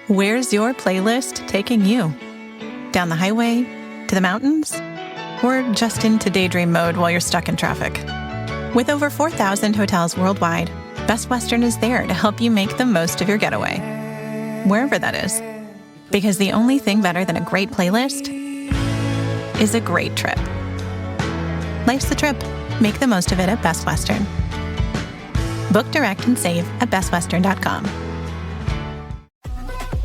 Where's your playlist taking you? Down the highway? To the mountains? Or just into daydream mode while you're stuck in traffic? With over 4,000 hotels worldwide, Best Western is there to help you make the most of your getaway, wherever that is. Because the only thing better than a great playlist is a great trip. Life's the trip. Make the most of it at Best Western. Book direct and save at bestwestern.com.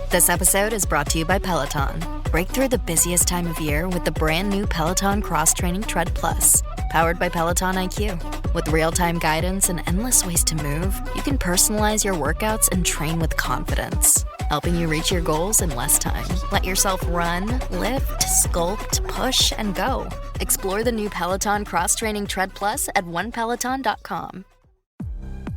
This episode is brought to you by Peloton. Break through the busiest time of year with the brand new Peloton Cross Training Tread Plus. Powered by Peloton IQ. With real-time guidance and endless ways to move, you can personalize your workouts and train with confidence, helping you reach your goals in less time. Let yourself run, lift, sculpt, push, and go. Explore the new Peloton Cross Training Tread Plus at onepeloton.com.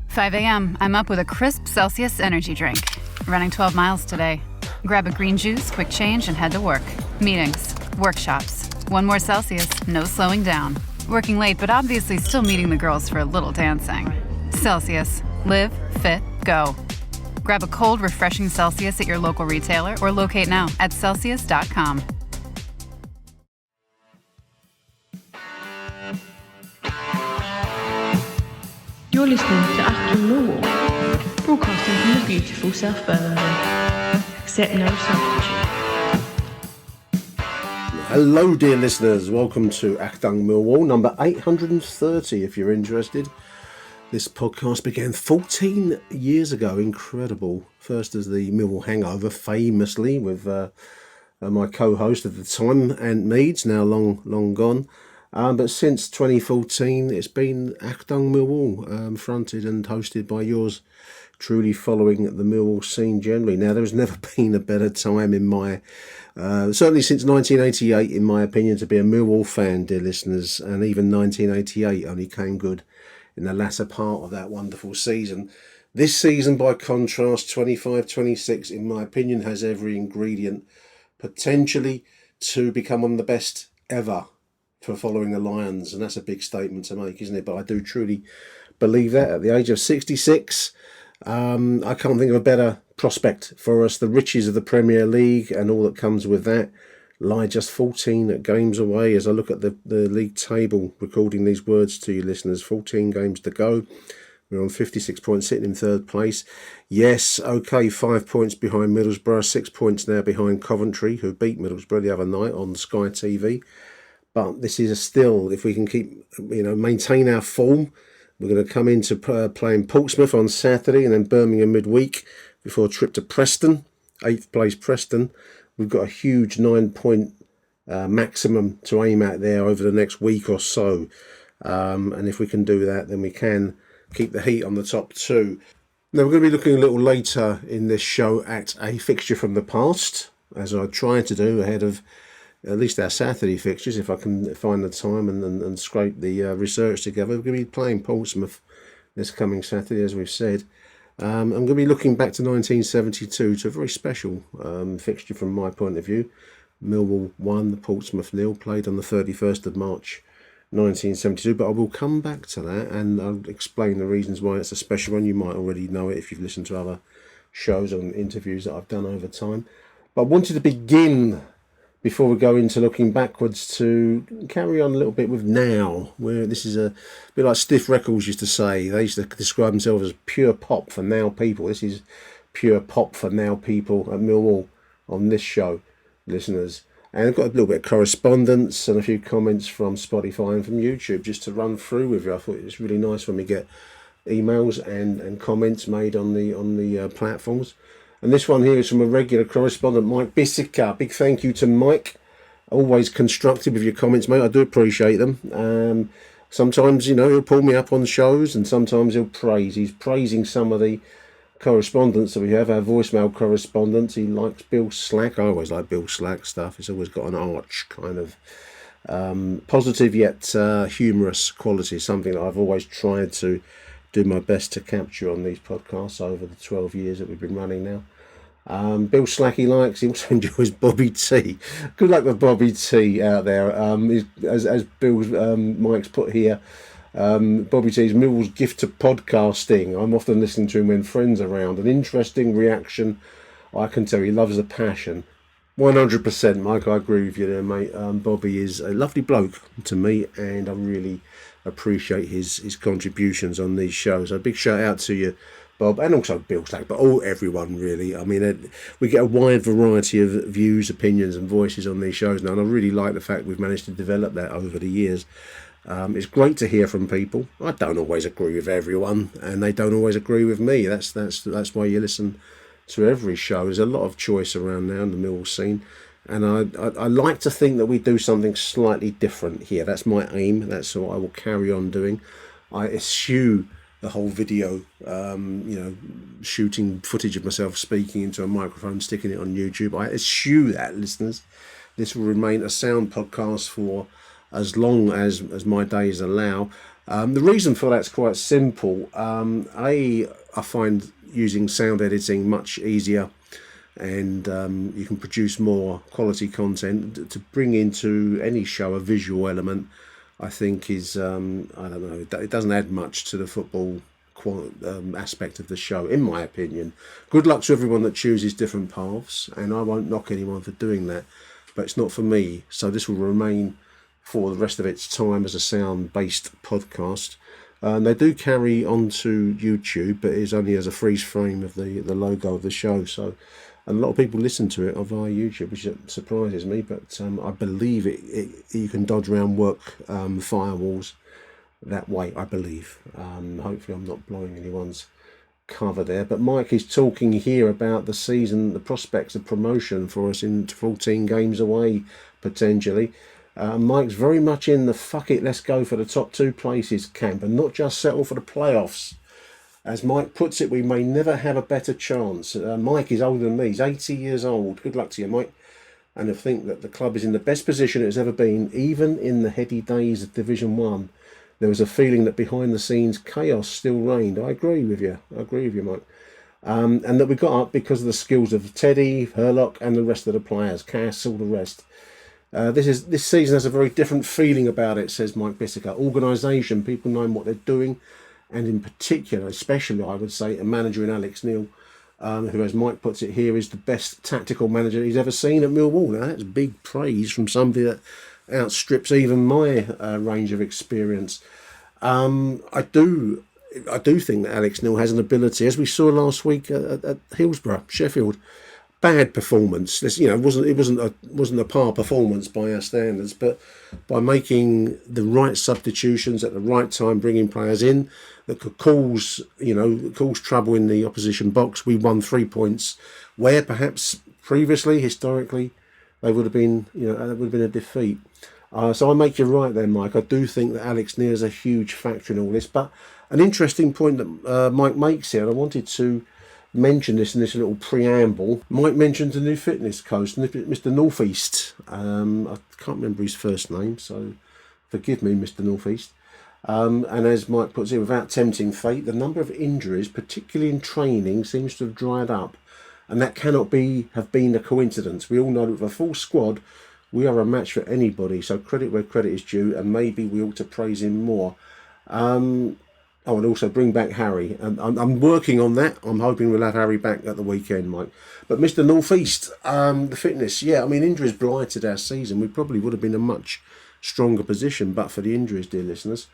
5 a.m., I'm up with a crisp Celsius energy drink. Running 12 miles today. Grab a green juice, quick change, and head to work. Meetings, workshops. One more Celsius, no slowing down. Working late, but obviously still meeting the girls for a little dancing. Celsius. Live, fit, go. Grab a cold, refreshing Celsius at your local retailer or locate now at Celsius.com. You're listening to Achtung, Millwall, broadcasting from the beautiful South Birmingham. Accept no substitute. Hello, dear listeners. Welcome to Achtung, Millwall, number 830, if you're interested. This podcast began 14 years ago. Incredible. First as the Millwall Hangover, famously, with my co-host at the time, Ant Meads, now long gone. But since 2014, it's been Achtung Millwall, fronted and hosted by yours truly, following the Millwall scene generally. Now, there's never been a better time in my, certainly since 1988, in my opinion, to be a Millwall fan, dear listeners. And even 1988 only came good in the latter part of that wonderful season. This season, by contrast, 25-26, in my opinion, has every ingredient potentially to become one of the best ever for following the Lions, and that's a big statement to make, isn't it? But I do truly believe that at the age of 66, I can't think of a better prospect for us. The riches of the Premier League and all that comes with that lie just 14 games away. As I look at the league table, recording these words to you listeners, 14 games to go. We're on 56 points, sitting in third place. Yes, okay, 5 points behind Middlesbrough, 6 points now behind Coventry, who beat Middlesbrough the other night on Sky TV. But this is still, if we can keep, maintain our form, we're going to come into playing Portsmouth on Saturday and then Birmingham midweek before a trip to Preston, 8th place Preston. We've got a huge 9-point maximum to aim at there over the next week or so. And if we can do that, then we can keep the heat on the top two. Now, we're going to be looking a little later in this show at a fixture from the past, as I try to do ahead of at least our Saturday fixtures, if I can find the time and scrape the research together. We're going to be playing Portsmouth this coming Saturday, as we've said. I'm going to be looking back to 1972, to a very special fixture from my point of view. Millwall 1, Portsmouth 0, played on the 31st of March 1972, but I will come back to that and I'll explain the reasons why it's a special one. You might already know it if you've listened to other shows and interviews that I've done over time. But I wanted to begin, before we go into looking backwards, to carry on a little bit with now, where this is a bit like Stiff Records used to say. They used to describe themselves as pure pop for now people. This is pure pop for now people at Millwall on this show, listeners. And I've got a little bit of correspondence and a few comments from Spotify and from YouTube just to run through with you. I thought it was really nice when we get emails and comments made on the platforms. And this one here is from a regular correspondent, Mike Bissica. Big thank you to Mike. Always constructive with your comments, mate. I do appreciate them. Sometimes, he'll pull me up on shows and sometimes he'll praise. He's praising some of the correspondence that we have, our voicemail correspondence. He likes Bill Slack. I always like Bill Slack stuff. It's always got an arch kind of positive yet humorous quality, something that I've always tried to do my best to capture on these podcasts over the 12 years that we've been running now. Bill Slacky likes, he also enjoys Bobby T. Good luck with Bobby T out there. As Bill Mike's put here, Bobby T's Millwall's gift to podcasting. I'm often listening to him when friends are around. An interesting reaction I can tell he loves the passion. 100%, Mike, I agree with you there, mate. Bobby is a lovely bloke to me, and I really appreciate his contributions on these shows. A big shout out to you, Bob, and also Bill Slag, but everyone really. I mean, we get a wide variety of views, opinions and voices on these shows now, and I really like the fact we've managed to develop that over the years. It's great to hear from people. I don't always agree with everyone, and they don't always agree with me. That's why you listen to every show. There's a lot of choice around now in the Millwall scene, and I like to think that we do something slightly different here. That's my aim. That's what I will carry on doing. I eschew the whole video, shooting footage of myself speaking into a microphone, sticking it on YouTube. I eschew that, listeners. This will remain a sound podcast for as long as my days allow. The reason for that's quite simple. I find using sound editing much easier, and you can produce more quality content. To bring into any show a visual element, I think is, I don't know, it doesn't add much to the football aspect of the show, in my opinion. Good luck to everyone that chooses different paths, and I won't knock anyone for doing that, but it's not for me. So this will remain for the rest of its time as a sound-based podcast. They do carry onto YouTube, but it is only as a freeze frame of the logo of the show. So a lot of people listen to it via YouTube, which surprises me. But I believe you can dodge around work firewalls that way, I believe. Hopefully I'm not blowing anyone's cover there. But Mike is talking here about the season, the prospects of promotion for us in 14 games away, potentially. Mike's very much in the fuck it, let's go for the top 2 places camp and not just settle for the playoffs. As Mike puts it, we may never have a better chance. Mike is older than me. He's 80 years old. Good luck to you, Mike. And I think that the club is in the best position it's ever been, even in the heady days of Division 1. There was a feeling that behind the scenes chaos still reigned. I agree with you, Mike. And that we got up because of the skills of Teddy, Herlock and the rest of the players, Cass, all the rest. This season has a very different feeling about it, says Mike Bissiker. Organisation, people knowing what they're doing, and in particular, especially I would say, a manager in Alex Neil, who, as Mike puts it here, is the best tactical manager he's ever seen at Millwall. Now that's big praise from somebody that outstrips even my range of experience. I do think that Alex Neil has an ability, as we saw last week at Hillsborough, Sheffield. Bad performance. This, it wasn't a par performance by our standards, but by making the right substitutions at the right time, bringing players in that could cause trouble in the opposition box, we won 3 points where perhaps previously, historically, they would have been, that would have been a defeat. So I make you right there, Mike. I do think that Alex Neil is a huge factor in all this. But an interesting point that Mike makes here, and I wanted to mention this in this little preamble. Mike mentions a new fitness coach, Mr. Northeast. I can't remember his first name, so forgive me, Mr. Northeast. And as Mike puts it, without tempting fate, the number of injuries, particularly in training, seems to have dried up. And that cannot have been a coincidence. We all know that with a full squad, we are a match for anybody. So credit where credit is due, and maybe we ought to praise him more. And also bring back Harry. And I'm working on that. I'm hoping we'll have Harry back at the weekend, Mike. But Mr. Northeast, the fitness, injuries blighted our season. We probably would have been in a much stronger position, but for the injuries, dear listeners.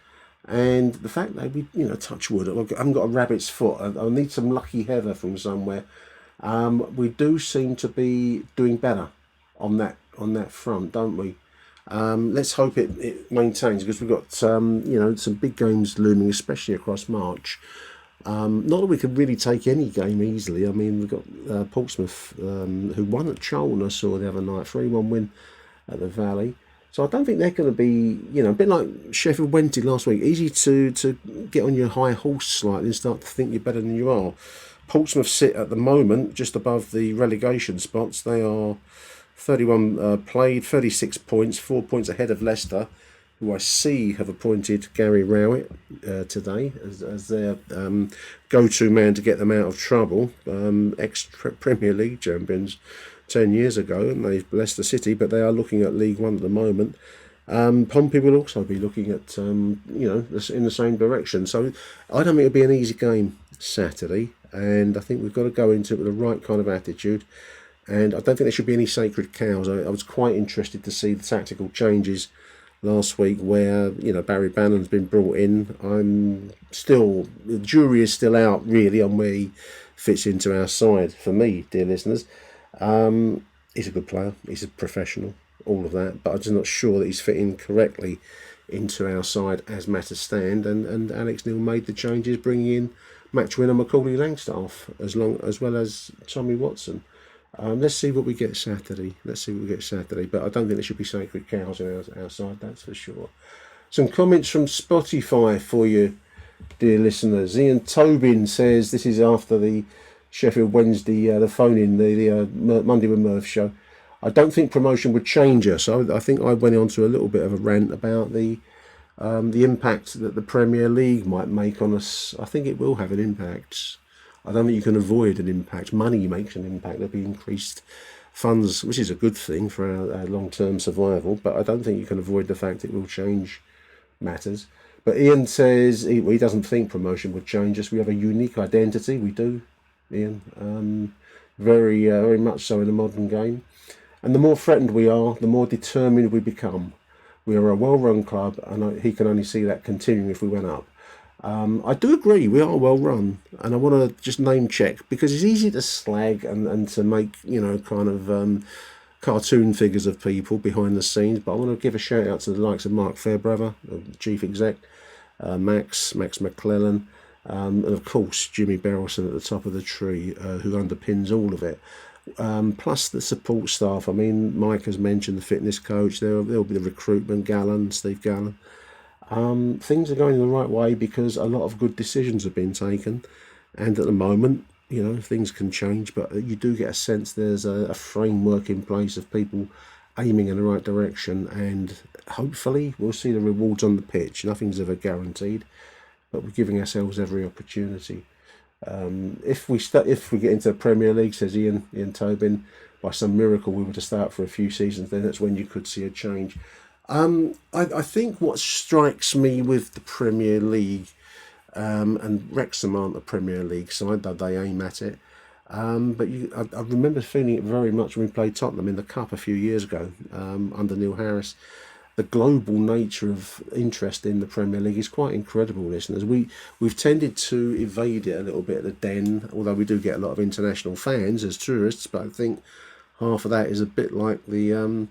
And the fact that we, touch wood, I haven't got a rabbit's foot. I need some lucky heather from somewhere. We do seem to be doing better on that front, don't we? Let's hope it maintains, because we've got some big games looming, especially across March. Not that we could really take any game easily. I mean, we've got Portsmouth, who won at Charlton, I saw the other night, 3-1 win at the Valley. So I don't think they're going to be, a bit like Sheffield Wednesday last week, easy to get on your high horse slightly and start to think you're better than you are. Portsmouth sit at the moment just above the relegation spots. They are 31 played, 36 points, 4 points ahead of Leicester, who I see have appointed Gary Rowett today as their go-to man to get them out of trouble. Ex-Premier League champions 10 years ago, and they've Leicester City, but they are looking at League One at the moment. Pompey will also be looking at, in the same direction. So I don't think it'll be an easy game Saturday. and I think we've got to go into it with the right kind of attitude. And I don't think there should be any sacred cows. I was quite interested to see the tactical changes last week where, Barry Bannon's been brought in. The jury is still out really on where he fits into our side for me, dear listeners. He's a good player, he's a professional, all of that, but I'm just not sure that he's fitting correctly into our side as matters stand. And Alex Neil made the changes, bringing in match winner Macaulay Langstaff as well as Tommy Watson. Let's see what we get Saturday. But I don't think there should be sacred cows on our side, that's for sure. Some comments from Spotify for you, dear listeners. Ian Tobin says, this is after the Sheffield Wednesday, the phone-in, the Monday with Merv show. I don't think promotion would change us. I think I went on to a little bit of a rant about the impact that the Premier League might make on us. I think it will have an impact. I don't think you can avoid an impact. Money makes an impact. There'll be increased funds, which is a good thing for our long-term survival, but I don't think you can avoid the fact it will change matters. But Ian says he doesn't think promotion would change us. We have a unique identity. We do, Ian. Very, very much so in the modern game. And the more threatened we are, the more determined we become. We are a well-run club, and he can only see that continuing if we went up. I do agree, we are well run, and I want to just name check, because it's easy to slag and to make, cartoon figures of people behind the scenes, but I want to give a shout out to the likes of Mark Fairbrother, the chief exec, Max McClellan, and of course Jimmy Berylson at the top of the tree, who underpins all of it. Plus the support staff. I mean, Mike has mentioned the fitness coach. There'll be the recruitment, Steve Gallen. Things are going the right way because a lot of good decisions have been taken, and at the moment, things can change, but you do get a sense there's a framework in place of people aiming in the right direction, and hopefully we'll see the rewards on the pitch. Nothing's ever guaranteed, but we're giving ourselves every opportunity. If we get into the Premier League, says Ian Tobin, by some miracle we were to start for a few seasons, then that's when you could see a change. I think what strikes me with the Premier League, and Wrexham aren't a Premier League side, though they aim at it, but I remember feeling it very much when we played Tottenham in the Cup a few years ago, under Neil Harris. The global nature of interest in the Premier League is quite incredible, listeners. We've tended to evade it a little bit at the Den, although we do get a lot of international fans as tourists, but I think half of that is a bit like the... in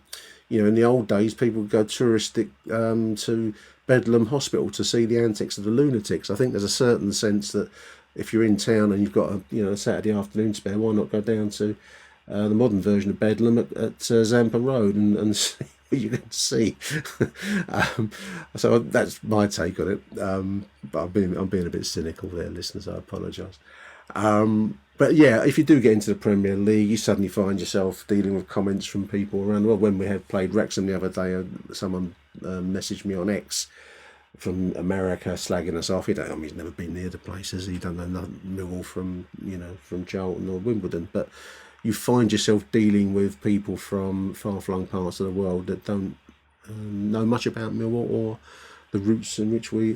the old days, people would go touristic to Bedlam Hospital to see the antics of the lunatics. I think there's a certain sense that if you're in town and you've got a Saturday afternoon spare, why not go down to the modern version of Bedlam at Zampa Road and see what you can see. So that's my take on it. But I'm being a bit cynical there, listeners. I apologise. But yeah, if you do get into the Premier League, you suddenly find yourself dealing with comments from people around. Well, when we had played Wrexham the other day, someone messaged me on X from America slagging us off. He's never been near the places. He don't know nothing, Millwall from Charlton or Wimbledon. But you find yourself dealing with people from far-flung parts of the world that don't know much about Millwall or the roots in which we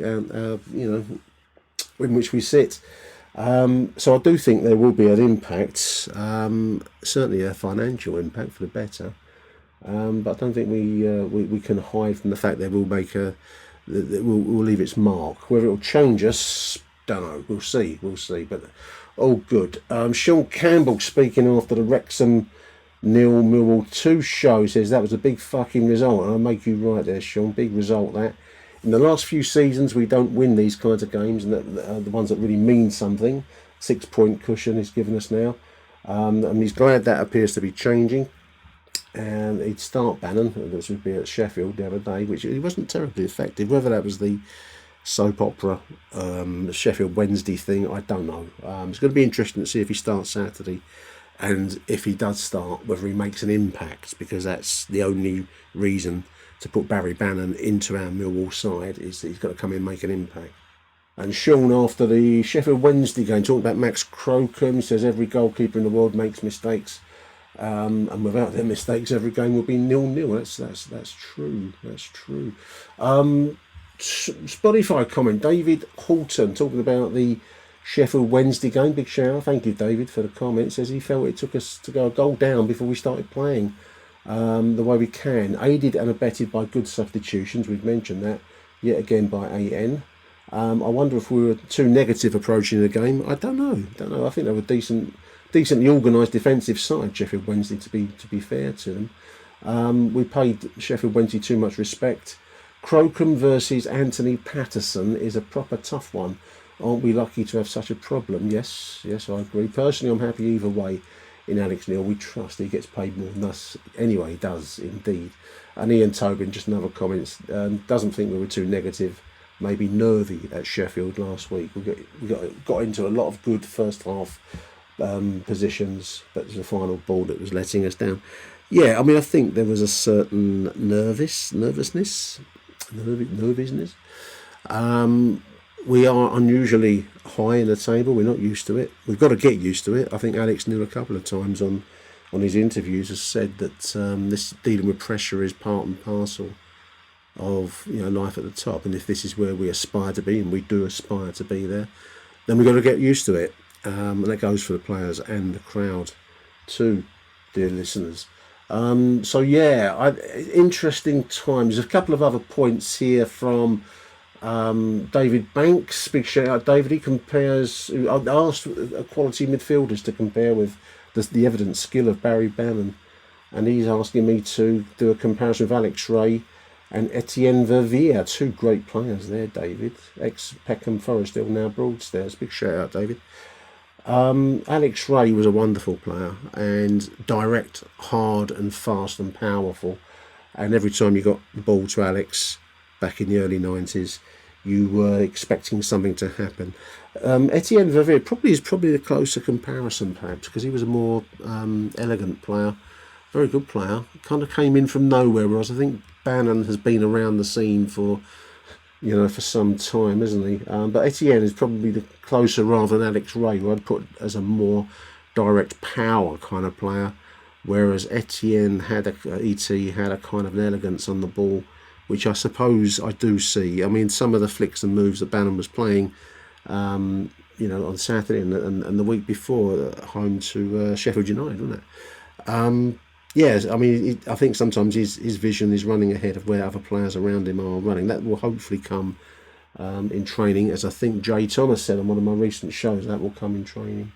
sit. So I do think there will be an impact, certainly a financial impact for the better, but I don't think we can hide from the fact that it will leave its mark. Whether it will change us, don't know. We'll see. But all good. Sean Campbell speaking after the Wrexham 0 Millwall 2 show says that was a big fucking result, and I'll make you right there, Sean. Big result that. In the last few seasons, we don't win these kinds of games, and the ones that really mean something. 6-point cushion is given us now, and he's glad that appears to be changing. And he'd start Bannon, which would be at Sheffield the other day, which he wasn't terribly effective. Whether that was the soap opera Sheffield Wednesday thing, I don't know. It's going to be interesting to see if he starts Saturday, and if he does start, whether he makes an impact, because that's the only reason to put Barry Bannon into our Millwall side, is that he's got to come in and make an impact. And Sean, after the Sheffield Wednesday game, talking about Max Crocombe, says every goalkeeper in the world makes mistakes, and without their mistakes, every game will be 0-0. That's true. That's true. Spotify comment, David Halton, talking about the Sheffield Wednesday game, big shout out. Thank you, David, for the comment. Says he felt it took us to go a goal down before we started playing the way we can. Aided and abetted by good substitutions. We've mentioned that yet again by AN. I wonder if we were too negative approaching the game. I don't know. I think they were decently organised defensive side, Sheffield Wednesday, to be fair to them. We paid Sheffield Wednesday too much respect. Crocombe versus Anthony Patterson is a proper tough one. Aren't we lucky to have such a problem? Yes, I agree. Personally, I'm happy either way. In Alex Neil, we trust he gets paid more than us. Anyway, he does indeed. And Ian Tobin, just another comment, doesn't think we were too negative, maybe nervy at Sheffield last week. We got into a lot of good first half positions, but it was the final ball that was letting us down. Yeah, I mean, I think there was a certain nervousness. We are unusually high in the table. We're not used to it. We've got to get used to it. I think Alex Neil a couple of times on his interviews has said that this dealing with pressure is part and parcel of life at the top. And if this is where we aspire to be, and we do aspire to be there, then we've got to get used to it. And that goes for the players and the crowd too, dear listeners. Interesting times. There's a couple of other points here from David Banks. Big shout out, David. He compares. I asked quality midfielders to compare with the evident skill of Barry Bannon, and he's asking me to do a comparison with Alex Ray and Etienne Verviers. Two great players there, David. Ex-Peckham Forest Hill, now Broadstairs. Big shout out, David. Alex Ray was a wonderful player and direct, hard and fast and powerful, and every time you got the ball to Alex back in the early 90s you were expecting something to happen. Etienne Verviers is probably the closer comparison perhaps, because he was a more elegant player, very good player, kind of came in from nowhere, whereas I think Bannon has been around the scene for some time, isn't he? But Etienne is probably the closer rather than Alex Ray, who I'd put as a more direct power kind of player, whereas Etienne had a kind of an elegance on the ball, which I suppose I do see. I mean, some of the flicks and moves that Bannon was playing, on Saturday and the week before, home to Sheffield United, wasn't it? Yes, I mean, I think sometimes his vision is running ahead of where other players around him are running. That will hopefully come in training, as I think Jay Thomas said on one of my recent shows. That will come in training.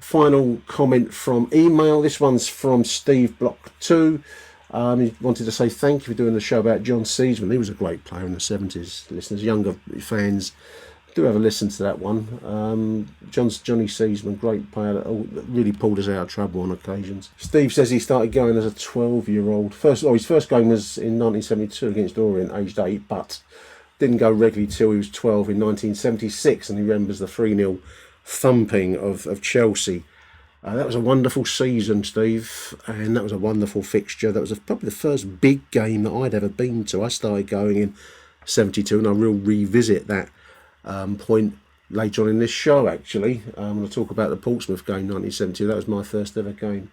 Final comment from email. This one's from Steve Block 2. He wanted to say thank you for doing the show about John Seaman. He was a great player in the 70s. Listeners, younger fans, do have a listen to that one. Johnny Seaman, great player that really pulled us out of trouble on occasions. Steve says he started going as a 12-year-old. His first game was in 1972 against Orient, aged 8, but didn't go regularly till he was 12 in 1976, and he remembers the 3-0 thumping of Chelsea. That was a wonderful season, Steve, and that was a wonderful fixture. That was probably the first big game that I'd ever been to. I started going in 72, and I will revisit that point later on in this show, actually. When I talk about the Portsmouth game 1972, that was my first ever game,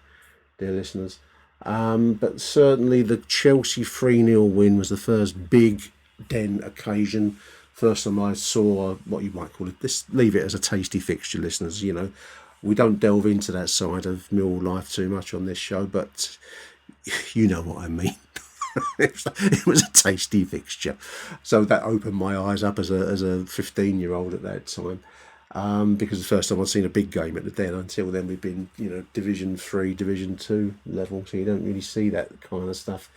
dear listeners. But certainly the Chelsea 3-0 win was the first big den occasion. First time I saw what you might call it, leave it as a tasty fixture, listeners. We don't delve into that side of Millwall life too much on this show, but you know what I mean. It was a tasty fixture, so that opened my eyes up as a 15-year-old at that time, because the first time I'd seen a big game at the Den. Until then we'd been Division 3, Division 2 level, so you don't really see that kind of stuff.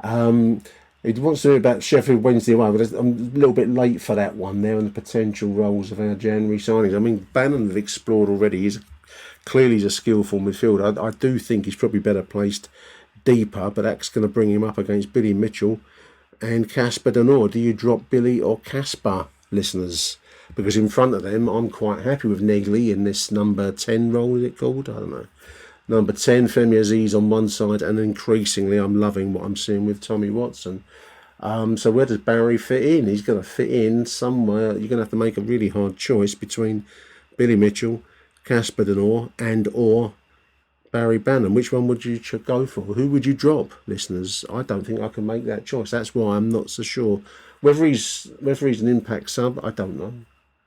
It wants to be about Sheffield Wednesday away, but I'm a little bit late for that one there, and the potential roles of our January signings. I mean, Bannon have explored already. He's a skillful midfielder. I do think he's probably better placed deeper, but that's going to bring him up against Billy Mitchell and Casper Denor. Do you drop Billy or Casper, listeners? Because in front of them, I'm quite happy with Negley in this number 10 role, is it called? I don't know. Number 10, Femi Aziz on one side, and increasingly I'm loving what I'm seeing with Tommy Watson. So where does Barry fit in? He's going to fit in somewhere. You're going to have to make a really hard choice between Billy Mitchell, Casper Denor, and or Barry Bannon. Which one would you go for? Who would you drop, listeners? I don't think I can make that choice. That's why I'm not so sure. Whether he's an impact sub, I don't know.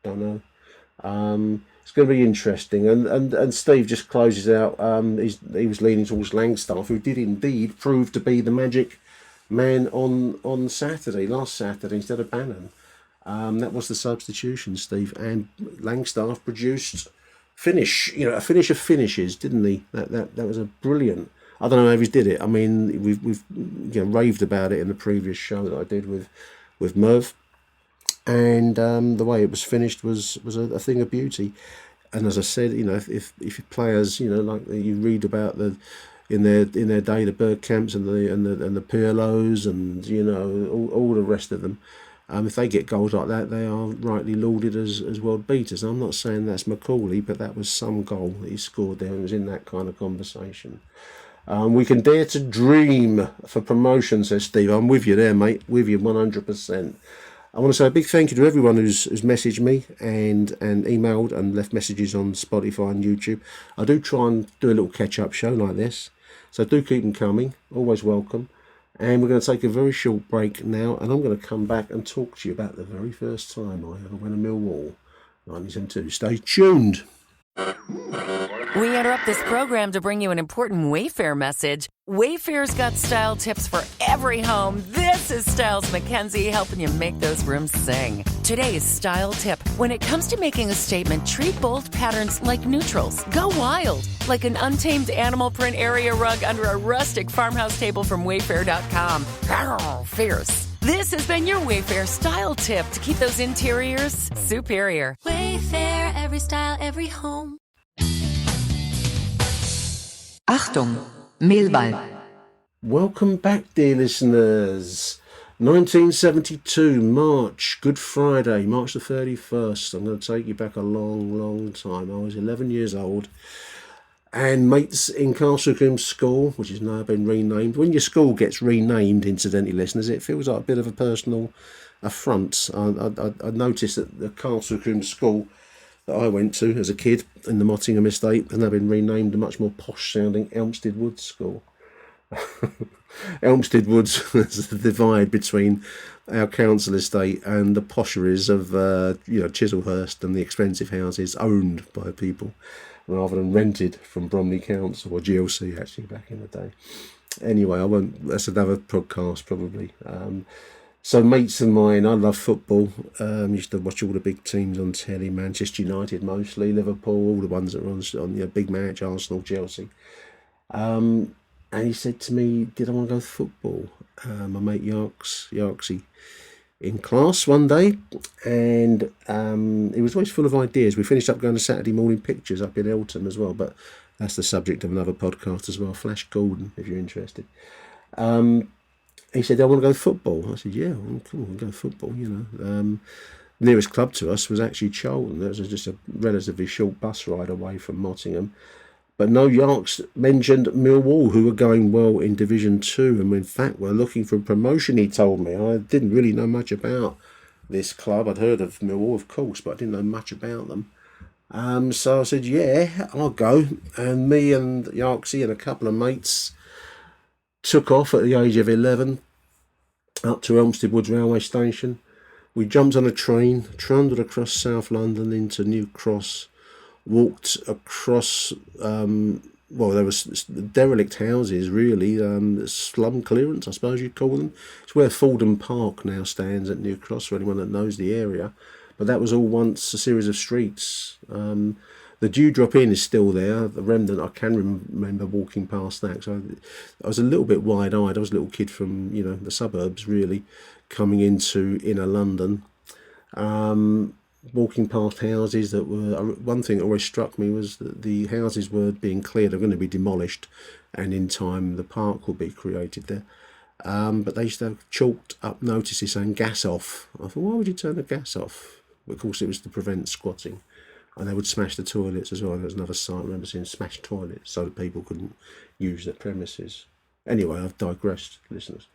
don't know. It's going to be interesting. And Steve just closes out. He was leaning towards Langstaff, who did indeed prove to be the magic man on last Saturday instead of Bannon. That was the substitution, Steve, and Langstaff produced a finish of finishes, didn't he? That was a brilliant. I don't know how he did it. I mean, we've raved about it in the previous show that I did with Merv, and the way it was finished was a thing of beauty. And as I said, if players, like you read about in their day, the Bergkamps and the Pirlos and all the rest of them, if they get goals like that, they are rightly lauded as world beaters. I'm not saying that's Macaulay, but that was some goal that he scored there and was in that kind of conversation. We can dare to dream for promotion, says Steve. I'm with you there, mate. With you 100%. I want to say a big thank you to everyone who's messaged me and emailed and left messages on Spotify and YouTube. I do try and do a little catch-up show like this, so do keep them coming. Always welcome. And we're going to take a very short break now, and I'm going to come back and talk to you about the very first time I ever went to Millwall, 1972. Stay tuned. We interrupt this program to bring you an important Wayfair message. Wayfair's got style tips for every home. This is Styles McKenzie helping you make those rooms sing. Today's style tip. When it comes to making a statement, treat bold patterns like neutrals. Go wild, like an untamed animal print area rug under a rustic farmhouse table from Wayfair.com. Arr, fierce. This has been your Wayfair style tip to keep those interiors superior. Wayfair, every style, every home. Achtung, Millwall. Welcome back, dear listeners. 1972, March, Good Friday, March the 31st. I'm going to take you back a long, long time. I was 11 years old. And mates in Castlecombe School, which has now been renamed. When your school gets renamed, incidentally, listeners, it feels like a bit of a personal affront. I noticed that the Castlecombe School that I went to as a kid in the Mottingham estate has now been renamed a much more posh-sounding Elmstead Woods School. Elmstead Woods is the divide between our council estate and the posheries of Chislehurst and the expensive houses owned by people rather than rented from Bromley Council or GLC actually back in the day. Anyway, that's another podcast probably. So mates of mine, I love football. Used to watch all the big teams on telly, Manchester United mostly, Liverpool, all the ones that were on big match, Arsenal, Chelsea. And he said to me, did I want to go to football? My mate Yarksy in class one day, and he was always full of ideas. We finished up going to Saturday morning pictures up in Eltham as well, but that's the subject of another podcast as well, Flash Gordon, if you're interested. He said, I want to go football. I said, yeah, well, cool, I'll go football, Nearest club to us was actually Charlton. That was just a relatively short bus ride away from Mottingham. But no, Yarks mentioned Millwall, who were going well in Division 2 and in fact were looking for promotion, he told me. I didn't really know much about this club. I'd heard of Millwall, of course, but I didn't know much about them. So I said, yeah, I'll go. And me and Yarksy and a couple of mates took off at the age of 11 up to Elmstead Woods Railway Station. We jumped on a train, trundled across South London into New Cross, walked across, there was derelict houses, really, slum clearance, I suppose you'd call them. It's where Fordham Park now stands at New Cross, for anyone that knows the area. But that was all once a series of streets. The Dewdrop Inn is still there, the remnant. I can remember walking past that. So I was a little bit wide-eyed. I was a little kid from, the suburbs, really, coming into inner London. Walking past houses that were... One thing that always struck me was that the houses were being cleared. They're going to be demolished, and in time the park will be created there. But they used to have chalked up notices saying gas off. I thought, why would you turn the gas off? Of course, it was to prevent squatting. And they would smash the toilets as well. There was another site I remember seeing smashed toilets so that people couldn't use their premises. Anyway, I've digressed, listeners.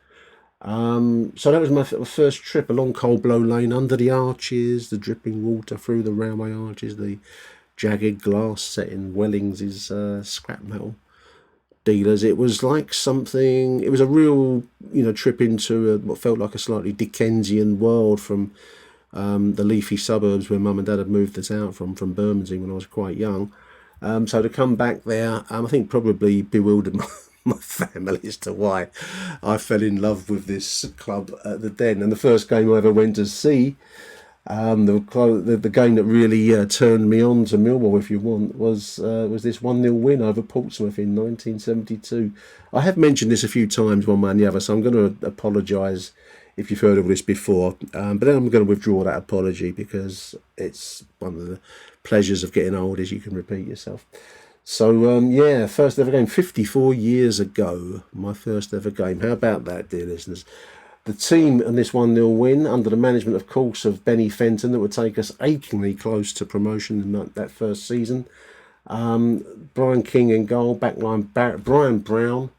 So that was my first trip along Coldblow Lane, under the arches, the dripping water through the railway arches, the jagged glass set in Wellings' scrap metal dealers. It was like something... It was a real, trip into what felt like a slightly Dickensian world from the leafy suburbs where Mum and Dad had moved us out from Bermondsey when I was quite young. So to come back there, I think probably bewildered my family as to why I fell in love with this club at the Den. And the first game I ever went to see, the game that really turned me on to Millwall, if you want, was this 1-0 win over Portsmouth in 1972. I have mentioned this a few times, one way and the other, so I'm going to apologise if you've heard of this before, but then I'm going to withdraw that apology because it's one of the pleasures of getting old is you can repeat yourself. So first ever game 54 years ago, my first ever game. How about that, dear listeners? The team in this 1-0 win, under the management, of course, of Benny Fenton, that would take us achingly close to promotion in that first season. Brian King in goal, backline Brian Brown,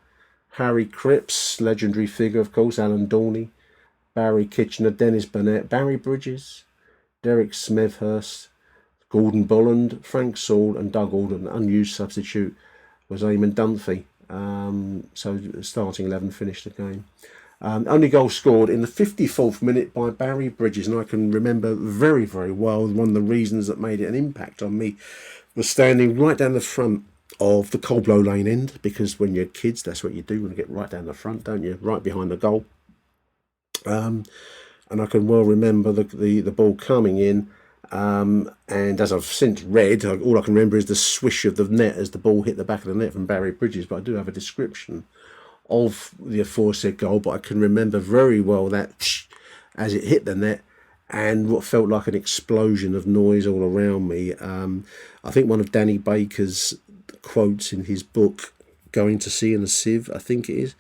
Harry Cripps, legendary figure, of course, Alan Dorney, Barry Kitchener, Dennis Burnett, Barry Bridges, Derek Smethurst, Gordon Bolland, Frank Saul and Doug Alden. Unused substitute was Eamon Dunphy. So the starting 11 finished the game. Only goal scored in the 54th minute by Barry Bridges, and I can remember very, very well one of the reasons that made it an impact on me was standing right down the front of the Coldblow Lane end, because when you're kids, that's what you do, you want to get right down the front, don't you? Right behind the goal. And I can well remember the ball coming in, and as I've since read, all I can remember is the swish of the net as the ball hit the back of the net from Barry Bridges, but I do have a description of the aforesaid goal, but I can remember very well that as it hit the net and what felt like an explosion of noise all around me. I think one of Danny Baker's quotes in his book, Going to Sea in a Sieve, I think it is,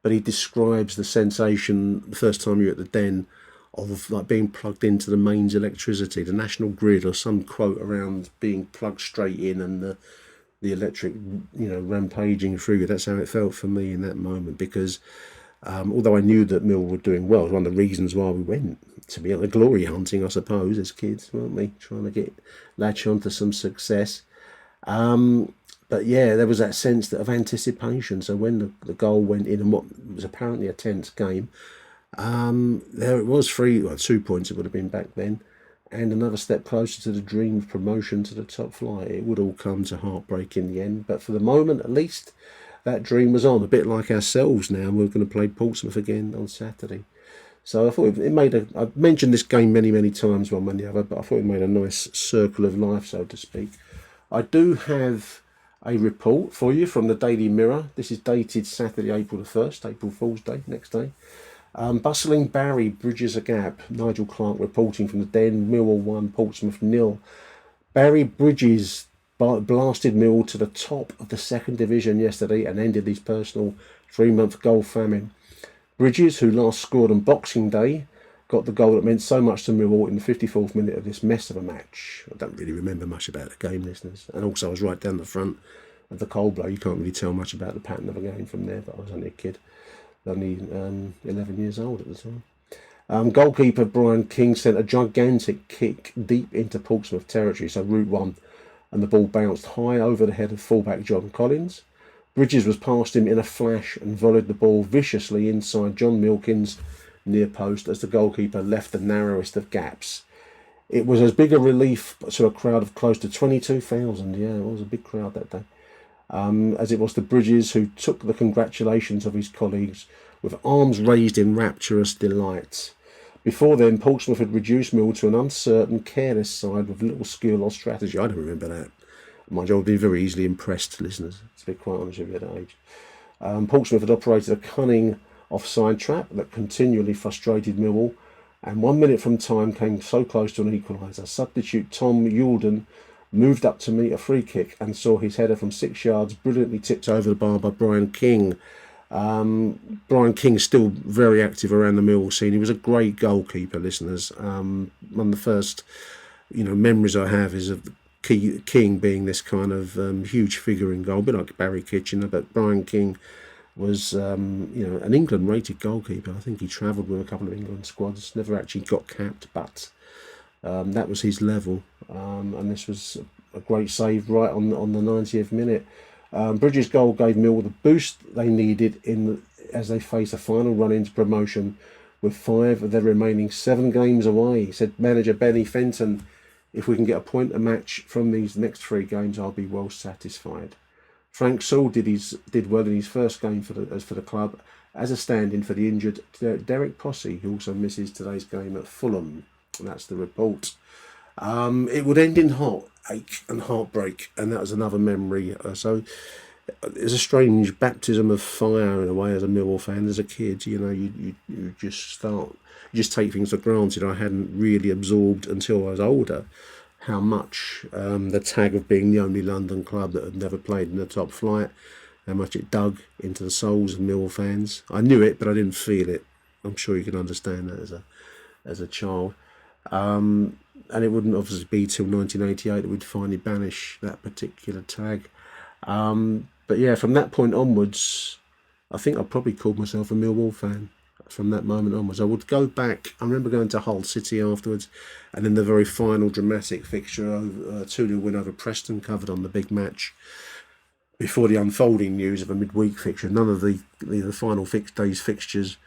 but he describes the sensation the first time you're at the Den of like being plugged into the mains electricity, the national grid, or some quote around being plugged straight in and the electric, rampaging through you. That's how it felt for me in that moment, because although I knew that Mill were doing well, it was one of the reasons why we went to be the glory hunting, I suppose, as kids, weren't we? Trying to latch onto some success. But yeah, there was that sense of anticipation. So when the goal went in, and what was apparently a tense game, there it was, 2 points it would have been back then, and another step closer to the dream of promotion to the top flight. It would all come to heartbreak in the end, but for the moment at least, that dream was on, a bit like ourselves now. We're going to play Portsmouth again on Saturday. So I thought I've mentioned this game many, many times, one way and the other, but I thought it made a nice circle of life, so to speak. I do have a report for you from the Daily Mirror. This is dated Saturday, April the 1st, April Fool's Day, next day. Bustling Barry bridges a gap. Nigel Clark reporting from the Den. Millwall 1, Portsmouth 0. Barry Bridges blasted Millwall to the top of the second division yesterday and ended his personal 3-month goal famine. Bridges, who last scored on Boxing Day, got the goal that meant so much to Millwall in the 54th minute of this mess of a match. I don't really remember much about the game, listeners. And also I was right down the front of the Coldblow. You can't really tell much about the pattern of a game from there, but I was only a kid. Only 11 years old at the time. Goalkeeper Brian King sent a gigantic kick deep into Portsmouth territory, so Route 1, and the ball bounced high over the head of fullback John Collins. Bridges was past him in a flash and volleyed the ball viciously inside John Milkins' near post as the goalkeeper left the narrowest of gaps. It was as big a relief to a crowd of close to 22,000. Yeah, it was a big crowd that day. As it was to Bridges, who took the congratulations of his colleagues with arms raised in rapturous delight. Before then, Portsmouth had reduced Mill to an uncertain, careless side with little skill or strategy. I don't remember that. Mind you, I would be very easily impressed, listeners, to be quite honest with you at that age. Portsmouth had operated a cunning offside trap that continually frustrated Millwall, and 1 minute from time came so close to an equaliser. Substitute Tom Youlden moved up to meet a free kick and saw his header from 6 yards brilliantly tipped over the bar by Brian King. Brian King still very active around the Millwall scene. He was a great goalkeeper, listeners. One of the first memories I have is of King being this kind of huge figure in goal, a bit like Barry Kitchener, but Brian King was an England-rated goalkeeper. I think he travelled with a couple of England squads, never actually got capped, but that was his level. And this was a great save right on the 90th minute. Bridges' goal gave Millwall the boost they needed as they face a final run into promotion with 5 of their remaining 7 games away. Said manager Benny Fenton, if we can get a point a match from these next 3 games, I'll be well satisfied. Frank Saul did well in his first game for the club as a stand-in for the injured Derek Possey, who also misses today's game at Fulham. And that's the report. It would end in heartache and heartbreak, and that was another memory. So it's a strange baptism of fire in a way as a Millwall fan. As a kid, you just take things for granted. I hadn't really absorbed until I was older how much the tag of being the only London club that had never played in the top flight, how much it dug into the souls of Millwall fans. I knew it, but I didn't feel it. I'm sure you can understand that as a child. And it wouldn't obviously be till 1988 that we'd finally banish that particular tag. But yeah, from that point onwards, I think I probably called myself a Millwall fan. From that moment onwards, I would go back. I remember going to Hull City afterwards, and then the very final dramatic fixture, 2-0 win over Preston, covered on the big match. Before the unfolding news of a midweek fixture, none of the final day's fixtures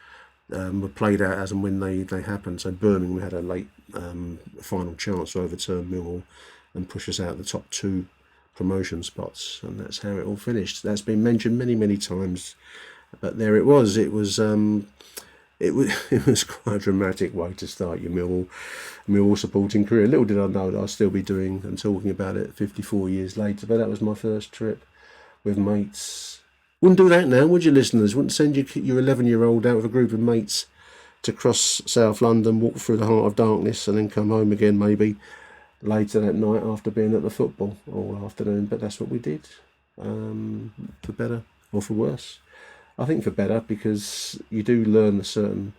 were played out as and when they happened. So Birmingham had a late final chance to overturn Millwall and push us out the top 2 promotion spots, and that's how it all finished. That's been mentioned many times, but there it was. It was quite a dramatic way to start your Millwall supporting career. Little did I know that I'll still be doing and talking about it 54 years later. But that was my first trip with mates. Wouldn't do that now, would you, listeners? Wouldn't send your 11-year-old out with a group of mates to cross South London, walk through the heart of darkness, and then come home again maybe later that night after being at the football all afternoon. But that's what we did, for better or for worse. I think for better, because you do learn a certain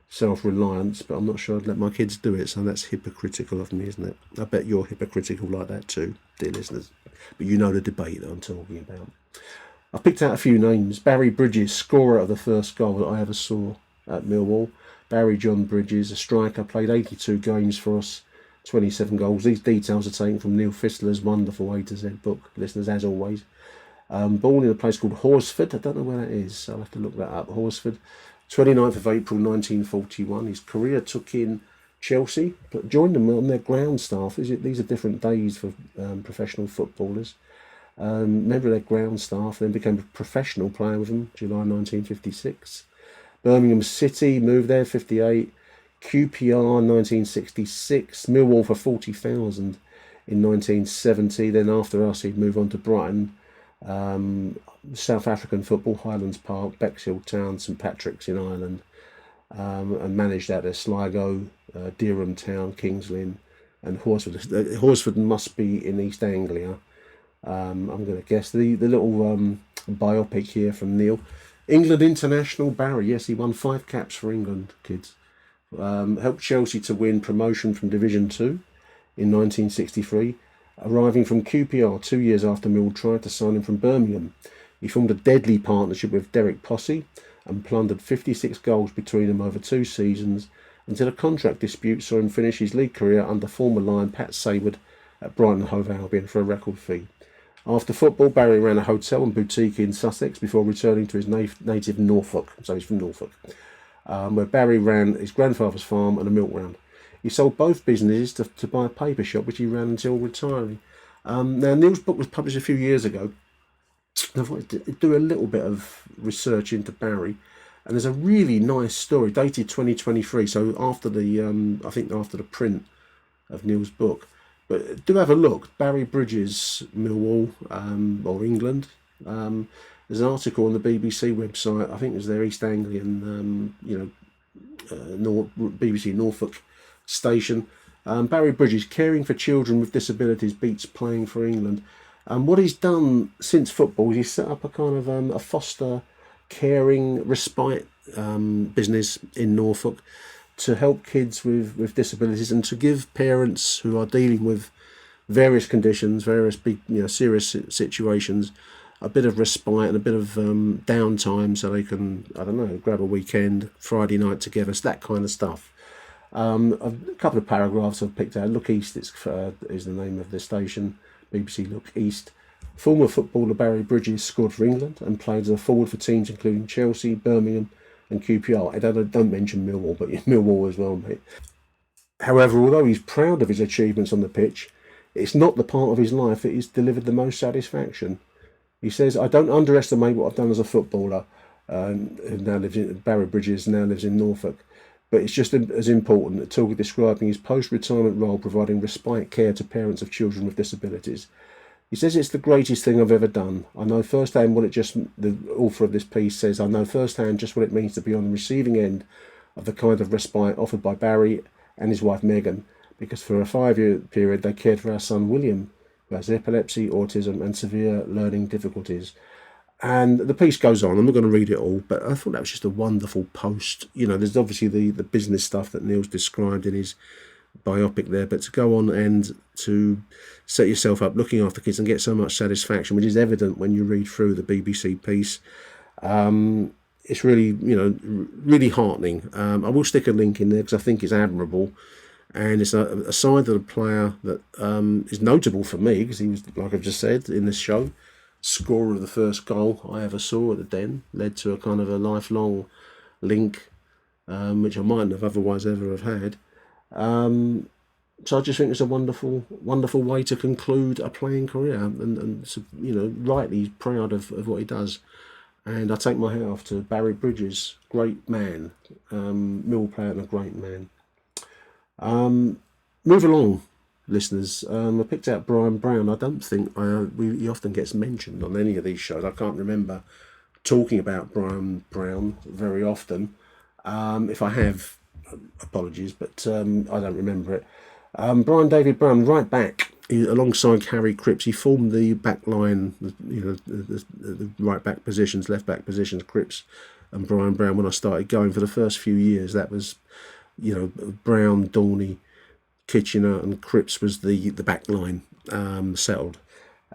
self-reliance, but I'm not sure I'd let my kids do it, so that's hypocritical of me, isn't it? I bet you're hypocritical like that too, dear listeners. But you know the debate that I'm talking about. I picked out a few names. Barry Bridges, scorer of the first goal that I ever saw at Millwall. Barry John Bridges, a striker, played 82 games for us, 27 goals. These details are taken from Neil Fistler's wonderful A to Z book, listeners, as always. Born in a place called Horsford. I don't know where that is. I'll have to look that up. Horsford, 29th of April 1941. His career took in Chelsea, but joined them on their ground staff. These are different days for professional footballers. Member of their ground staff, then became a professional player with them, July 1956. Birmingham City, moved there, 58. QPR, 1966. Millwall for 40,000 in 1970. Then after us, he'd move on to Brighton. South African football, Highlands Park, Bexhill Town, St Patrick's in Ireland, and managed out at Sligo, Dereham Town, Kings Lynn, and Horsford. Horsford must be in East Anglia. I'm going to guess the little biopic here from Neil. England international Barry, yes, he won 5 caps for England, kids. Helped Chelsea to win promotion from Division 2 in 1963. Arriving from QPR 2 years after Mill tried to sign him from Birmingham. He formed a deadly partnership with Derek Possey and plundered 56 goals between them over 2 seasons until a contract dispute saw him finish his league career under former Lion Pat Sayward at Brighton Hove Albion for a record fee. After football, Barry ran a hotel and boutique in Sussex before returning to his native Norfolk, so he's from Norfolk, where Barry ran his grandfather's farm and a milk round. He sold both businesses to buy a paper shop, which he ran until retiring. Now, Neil's book was published a few years ago. I thought I'd do a little bit of research into Barry, and there's a really nice story dated 2023. So after the print of Neil's book, but do have a look. Barry Bridges, Millwall, or England. There's an article on the BBC website. I think it's their East Anglian, BBC Norfolk station. Barry Bridges, caring for children with disabilities beats playing for England. What he's done since football is he's set up a kind of a foster caring respite business in Norfolk to help kids with disabilities and to give parents who are dealing with various conditions, various big, serious situations, a bit of respite and a bit of downtime so they can, grab a weekend, Friday night together, that kind of stuff. A couple of paragraphs I've picked out. Look East is the name of the station, BBC Look East. Former footballer Barry Bridges scored for England and played as a forward for teams including Chelsea, Birmingham, and QPR. I don't mention Millwall, but Millwall as well, mate. However, although he's proud of his achievements on the pitch, it's not the part of his life that he's delivered the most satisfaction. He says, I don't underestimate what I've done as a footballer, who now lives in Barry Bridges, now lives in Norfolk. But it's just as important that Tilke describing his post-retirement role providing respite care to parents of children with disabilities. He says it's the greatest thing I've ever done. I know firsthand what the author of this piece says, I know firsthand just what it means to be on the receiving end of the kind of respite offered by Barry and his wife Megan, because for a 5-year period they cared for our son William, who has epilepsy, autism and severe learning difficulties. And the piece goes on. I'm not going to read it all, but I thought that was just a wonderful post. You know, there's obviously the business stuff that Neil's described in his biopic there, but to go on and to set yourself up looking after kids and get so much satisfaction, which is evident when you read through the BBC piece, it's really, really heartening. I will stick a link in there because I think it's admirable, and it's a side of a player that is notable for me because he was, like I've just said in this show, scorer of the first goal I ever saw at the Den, led to a kind of a lifelong link, which I mightn't have otherwise ever have had. So I just think it's a wonderful way to conclude a playing career, and rightly proud of what he does. And I take my hat off to Barry Bridges, great man, Mill player and a great man. Move along, listeners. I picked out Brian Brown. I don't think he often gets mentioned on any of these shows. I can't remember talking about Brian Brown very often. If I have, apologies, but I don't remember it. Brian David Brown, right back, alongside Harry Cripps, he formed the back line, the right back positions, left back positions, Cripps and Brian Brown. When I started going for the first few years, that was, Brown, Dorney, Kitchener and Cripps was the back line settled.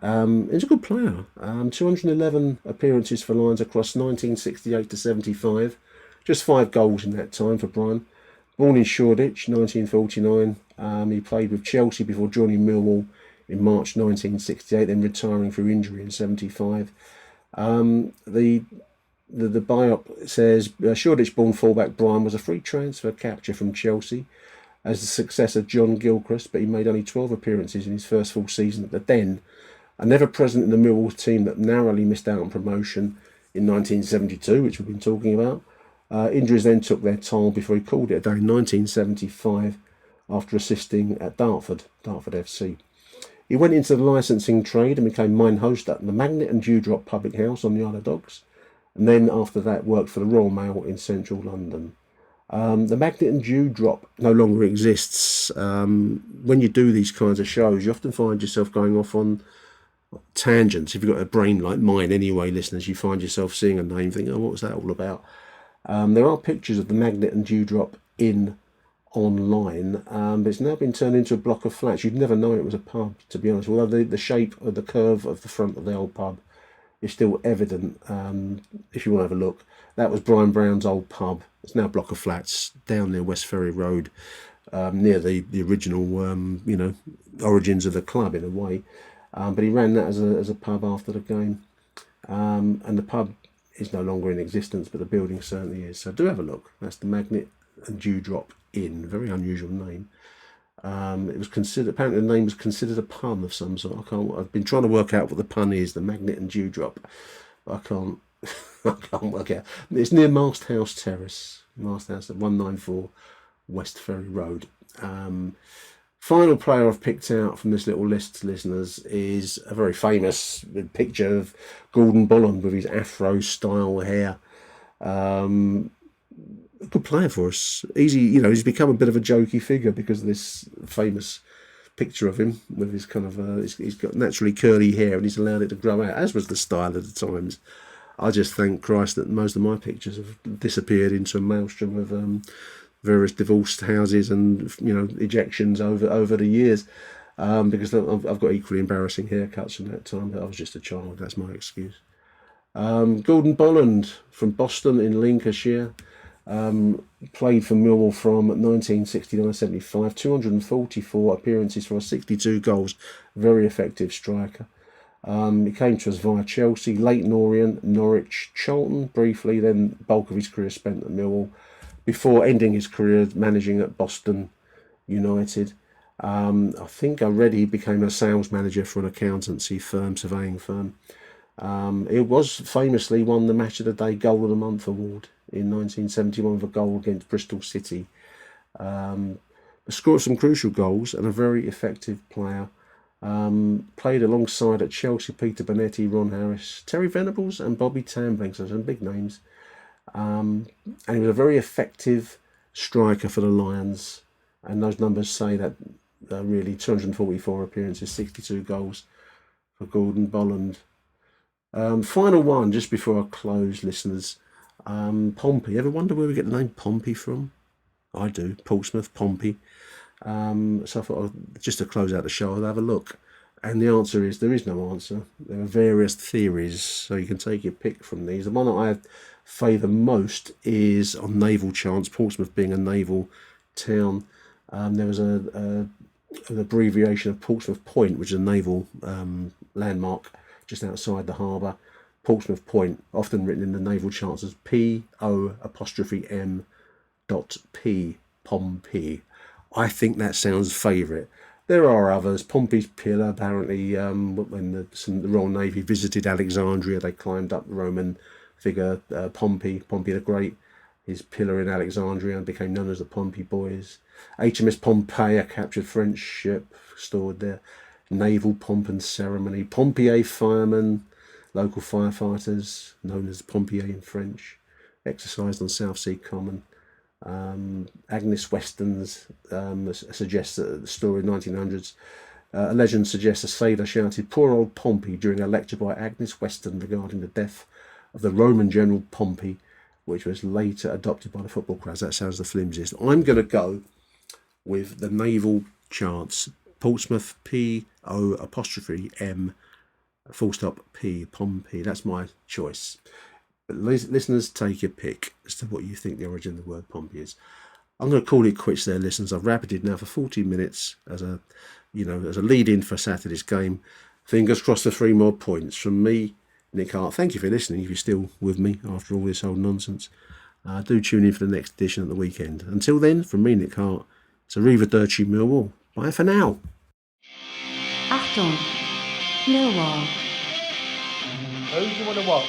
He's a good player. 211 appearances for Lions across 1968 to 75. Just 5 goals in that time for Brian. Born in Shoreditch, 1949. He played with Chelsea before joining Millwall in March 1968, then retiring through injury in 75. The biop says Shoreditch-born fullback Brian was a free transfer capture from Chelsea as the successor John Gilchrist, but he made only 12 appearances in his first full season at the Den, and never present in the Millwall team that narrowly missed out on promotion in 1972, which we've been talking about. Injuries then took their toll before he called it a day in 1975 after assisting at Dartford FC. He went into the licensing trade and became mine host at the Magnet and Dewdrop Public House on the Isle of Dogs, and then after that worked for the Royal Mail in central London. The Magnet and Dewdrop no longer exists. When you do these kinds of shows, you often find yourself going off on tangents. If you've got a brain like mine anyway, listeners, you find yourself seeing a name thinking, oh, what was that all about? There are pictures of the Magnet and Dewdrop online, but it's now been turned into a block of flats. You'd never know it was a pub, to be honest, although the shape of the curve of the front of the old pub is still evident. If you want to have a look, that was Brian Brown's old pub. It's now a block of flats down near West Ferry Road, near the original origins of the club in a way, but he ran that as a pub after the game, and the pub is no longer in existence, but the building certainly is. So do have a look. That's the Magnet and Dewdrop Inn. Very unusual name. It was considered, apparently the name was considered a pun of some sort. I've been trying to work out what the pun is, the Magnet and Dewdrop, but I can't work out. It's near Mast House Terrace, Mast House at 194 West Ferry Road. Final player I've picked out from this little list, listeners, is a very famous picture of Gordon Bolland with his afro-style hair. A good player for us. Easy, he's become a bit of a jokey figure because of this famous picture of him with his kind of, he's got naturally curly hair and he's allowed it to grow out, as was the style at the times. I just thank Christ that most of my pictures have disappeared into a maelstrom of various divorced houses and ejections over the years, because I've got equally embarrassing haircuts from that time, but I was just a child. That's my excuse. Gordon Bolland from Boston in Lincolnshire, played for Millwall from 1969-75, 244 appearances for 62 goals, very effective striker. He came to us via Chelsea, Leyton Orient, Norwich, Charlton briefly, then bulk of his career spent at Millwall, before ending his career managing at Boston United. I think I read he became a sales manager for an accountancy firm, surveying firm. It was famously won the Match of the Day Goal of the Month award in 1971 with a goal against Bristol City. Scored some crucial goals and a very effective player. Played alongside at Chelsea Peter Bonetti, Ron Harris, Terry Venables and Bobby Tambling, so some big names. And he was a very effective striker for the Lions, and those numbers say that really 244 appearances, 62 goals for Gordon Bolland. Final one, just before I close, listeners. Pompey. Ever wonder where we get the name Pompey from? I do. Portsmouth, Pompey. So I thought, just to close out the show, I'll have a look. And the answer is, there is no answer. There are various theories, so you can take your pick from these. The one that I favour most is on naval chance, Portsmouth being a naval town. There was an abbreviation of Portsmouth Point, which is a naval landmark just outside the harbour. Portsmouth Point, often written in the naval charts as P.O.M.P. Pompey. I think that sounds favourite. There are others. Pompey's Pillar, apparently, when the Royal Navy visited Alexandria, they climbed up the Roman figure Pompey the Great, his pillar in Alexandria, and became known as the Pompey Boys. HMS Pompey, a captured French ship stored there. Naval pomp and ceremony. Pompey firemen, local firefighters, known as Pompey in French, exercised on South Sea Common. Agnes Weston's suggests that the story of 1900s. A legend suggests a sailor shouted "Poor old Pompey" during a lecture by Agnes Weston regarding the death of the Roman general Pompey, which was later adopted by the football crowds. That sounds the flimsiest. I'm going to go with the naval chants. Portsmouth, P.O.M. P. Pompey. That's my choice. But listeners, take your pick as to what you think the origin of the word Pompey is. I'm going to call it quits there, listeners. I've rapided now for 40 minutes as a lead-in for Saturday's game. Fingers crossed for 3 more points from me, Nick Hart. Thank you for listening. If you're still with me after all this old nonsense, do tune in for the next edition at the weekend. Until then, from me, Nick Hart, it's Arrivederci Millwall. Bye for now. Achtung, Millwall. Who do you want to watch?